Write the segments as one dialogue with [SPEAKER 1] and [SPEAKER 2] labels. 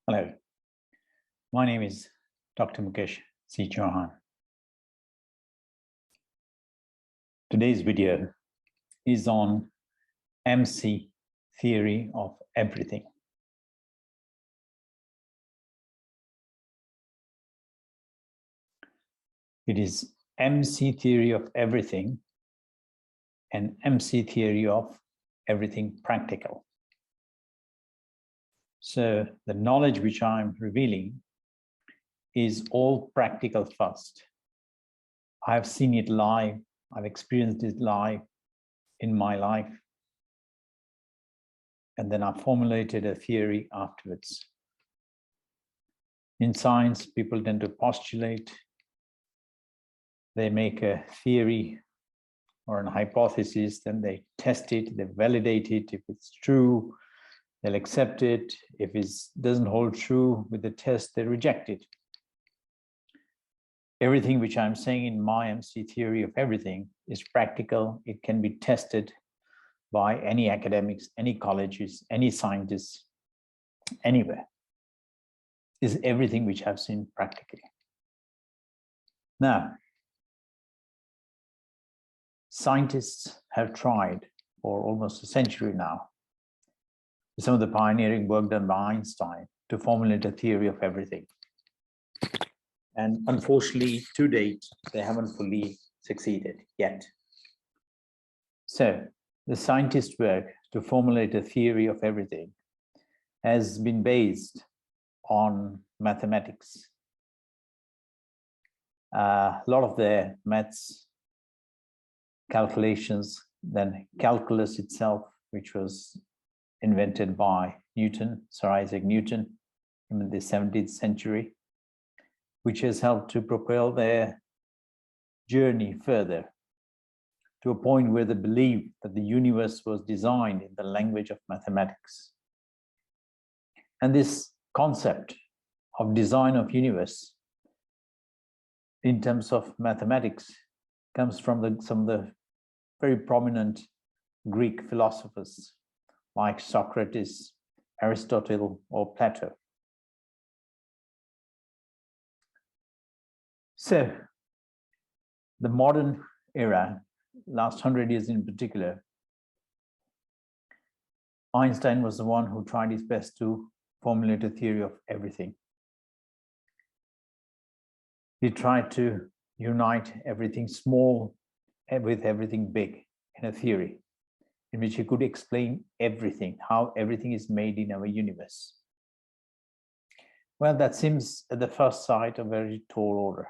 [SPEAKER 1] Hello, my name is Dr. Mukesh C. Chauhan. Today's video is on MC theory of everything. It is MC theory of everything and MC theory of everything practical. So the knowledge which I'm revealing is all practical first. I've seen it live, I've experienced it live in my life, and then I formulated a theory afterwards. In science, people tend to postulate, they make a theory or an hypothesis, then they test it, they validate it. If it's true, they'll accept it. If it doesn't hold true with the test, they reject it. Everything which I'm saying in my MC theory of everything is practical. It can be tested by any academics, any colleges, any scientists, anywhere. Is everything which I've seen practically. Now, scientists have tried for almost a century now, some of the pioneering work done by Einstein to formulate a theory of everything. And unfortunately, to date, they haven't fully succeeded yet. So the scientists' work to formulate a theory of everything has been based on mathematics. A lot of their maths, calculations, then calculus itself, which was invented by Newton, Sir Isaac Newton, in the 17th century, which has helped to propel their journey further to a point where they believe that the universe was designed in the language of mathematics. And this concept of design of universe in terms of mathematics comes from some of the very prominent Greek philosophers like Socrates, Aristotle, or Plato. So the modern era, last 100 years in particular, Einstein was the one who tried his best to formulate a theory of everything. He tried to unite everything small with everything big in a theory in which he could explain everything, how everything is made in our universe. Well, that seems at the first sight a very tall order.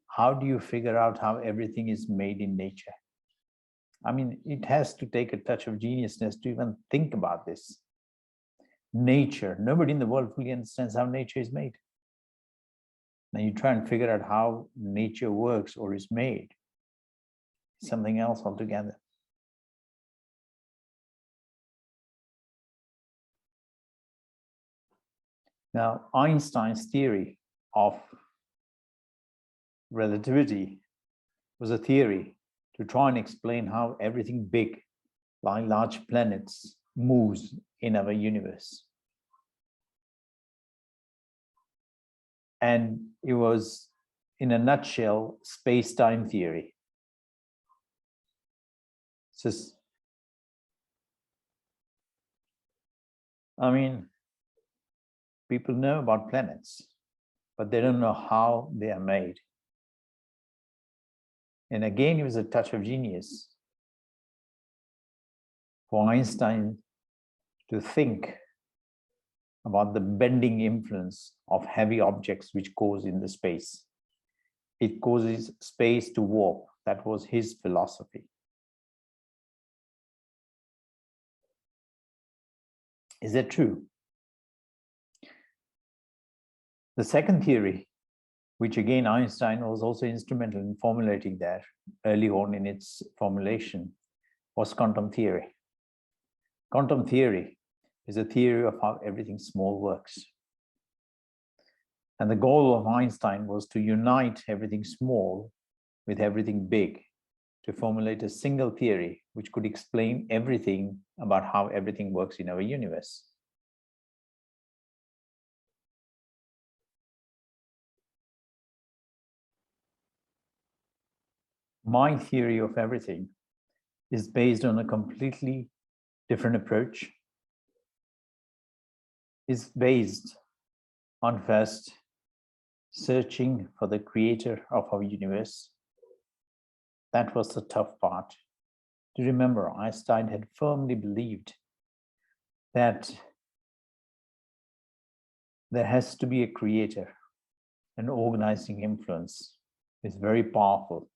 [SPEAKER 1] How do you figure out how everything is made in nature? I mean, it has to take a touch of geniusness to even think about this. Nature, nobody in the world fully understands how nature is made. Now you try and figure out how nature works or is made. Something else altogether. Now, Einstein's theory of relativity was a theory to try and explain how everything big, like large planets, moves in our universe. And it was, in a nutshell, space-time theory. So, I mean, people know about planets, but they don't know how they are made. And again, it was a touch of genius for Einstein to think about the bending influence of heavy objects which cause in the space. It causes space to warp. That was his philosophy. Is that true? The second theory, which again Einstein was also instrumental in formulating that early on in its formulation, was quantum theory. Quantum theory is a theory of how everything small works. And the goal of Einstein was to unite everything small with everything big to formulate a single theory which could explain everything about how everything works in our universe. My theory of everything is based on a completely different approach. It's based on first searching for the creator of our universe. That was the tough part. Do you remember, Einstein had firmly believed that there has to be a creator, an organizing influence is very powerful,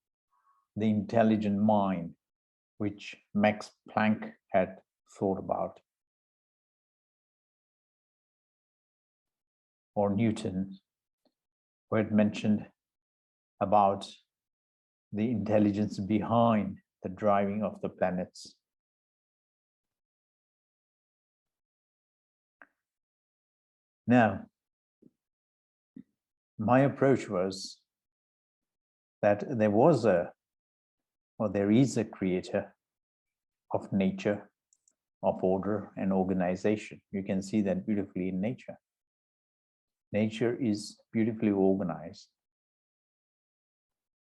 [SPEAKER 1] the intelligent mind, which Max Planck had thought about, or Newton, who had mentioned about the intelligence behind the driving of the planets. Now, my approach was that there is a creator of nature, of order and organization. You can see that beautifully in nature. Nature is beautifully organized,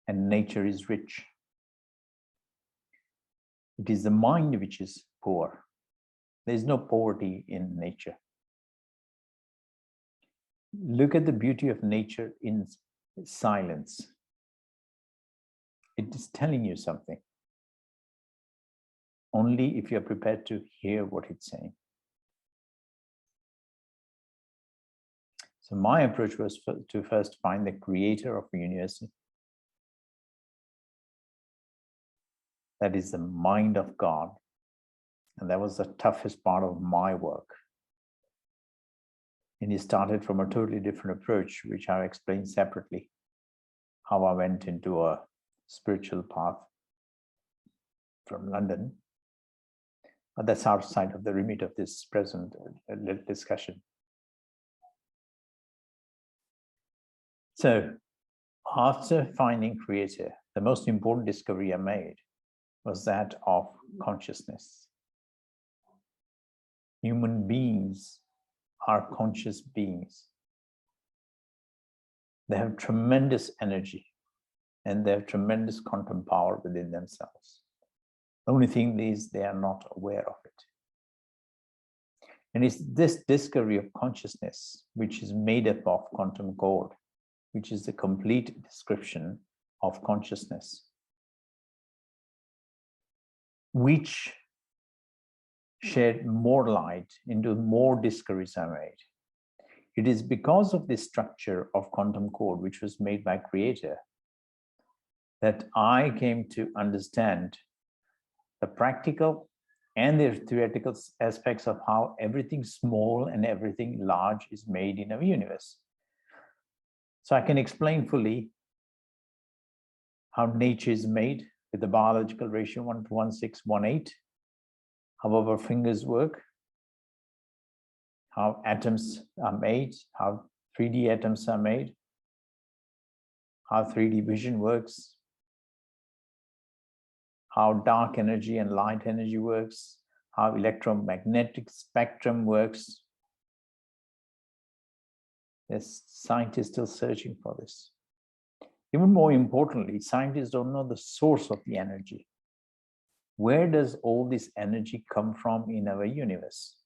[SPEAKER 1] and nature is rich. It is the mind which is poor. There is no poverty in nature. Look at the beauty of nature in silence. It is telling you something. Only if you're prepared to hear what it's saying. So my approach was to first find the creator of the universe. That is the mind of God. And that was the toughest part of my work. And he started from a totally different approach, which I've explained separately, how I went into a spiritual path from London. But that's outside of the remit of this present discussion. So after finding creator, the most important discovery I made was that of consciousness. Human beings are conscious beings. They have tremendous energy and they have tremendous quantum power within themselves. The only thing is they are not aware of it. And it's this discovery of consciousness, which is made up of quantum code, which is the complete description of consciousness, which shed more light into more discoveries I made. It is because of this structure of quantum code, which was made by Creator, that I came to understand the practical and the theoretical aspects of how everything small and everything large is made in our universe. So I can explain fully how nature is made with the biological ratio 1:16:18, how our fingers work, how atoms are made, how 3D atoms are made, how 3D vision works, how dark energy and light energy works, how electromagnetic spectrum works. There's scientists still searching for this. Even more importantly, scientists don't know the source of the energy. Where does all this energy come from in our universe?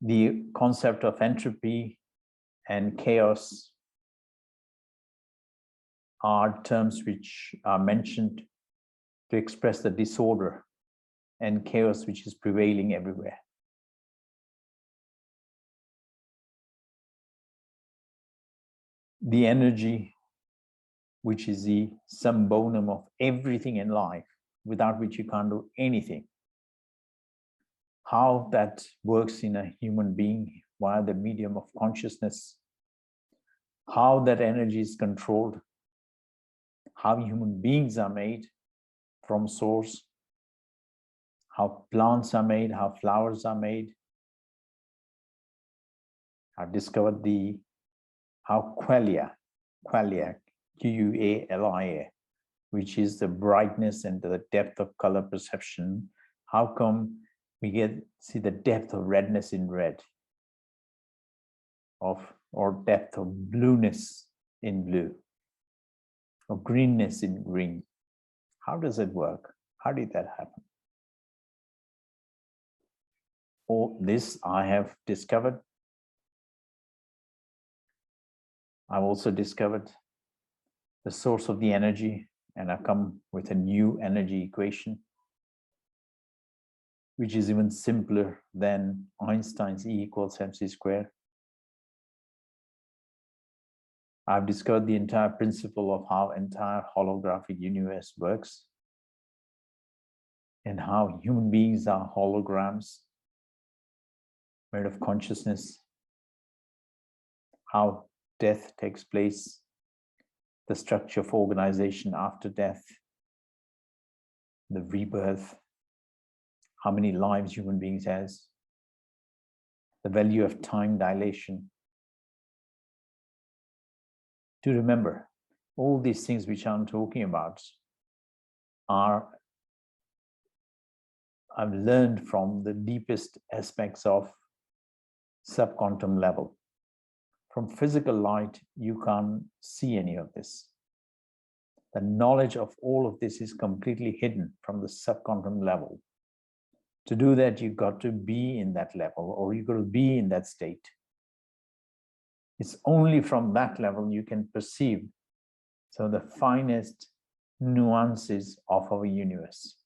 [SPEAKER 1] The concept of entropy and chaos are terms which are mentioned to express the disorder and chaos which is prevailing everywhere. The energy, which is the sum bonum of everything in life, without which you can't do anything. How that works in a human being via the medium of consciousness, how that energy is controlled, how human beings are made from source, how plants are made, how flowers are made. I've discovered how qualia, Q-U-A-L-I-A, which is the brightness and the depth of color perception. How come we see the depth of redness in red, or depth of blueness in blue? of greenness in green. How does it work? How did that happen? All this I have discovered. I've also discovered the source of the energy, and I've come with a new energy equation, which is even simpler than Einstein's E equals mc squared. I've discovered the entire principle of how entire holographic universe works and how human beings are holograms made of consciousness, how death takes place, the structure of organization after death, the rebirth, how many lives human beings has, the value of time dilation. To remember, all these things which I'm talking about are, I've learned from the deepest aspects of subquantum level. From physical light, you can't see any of this. The knowledge of all of this is completely hidden from the subquantum level. To do that, you've got to be in that level, or you've got to be in that state. It's only from that level you can perceive the finest nuances of our universe.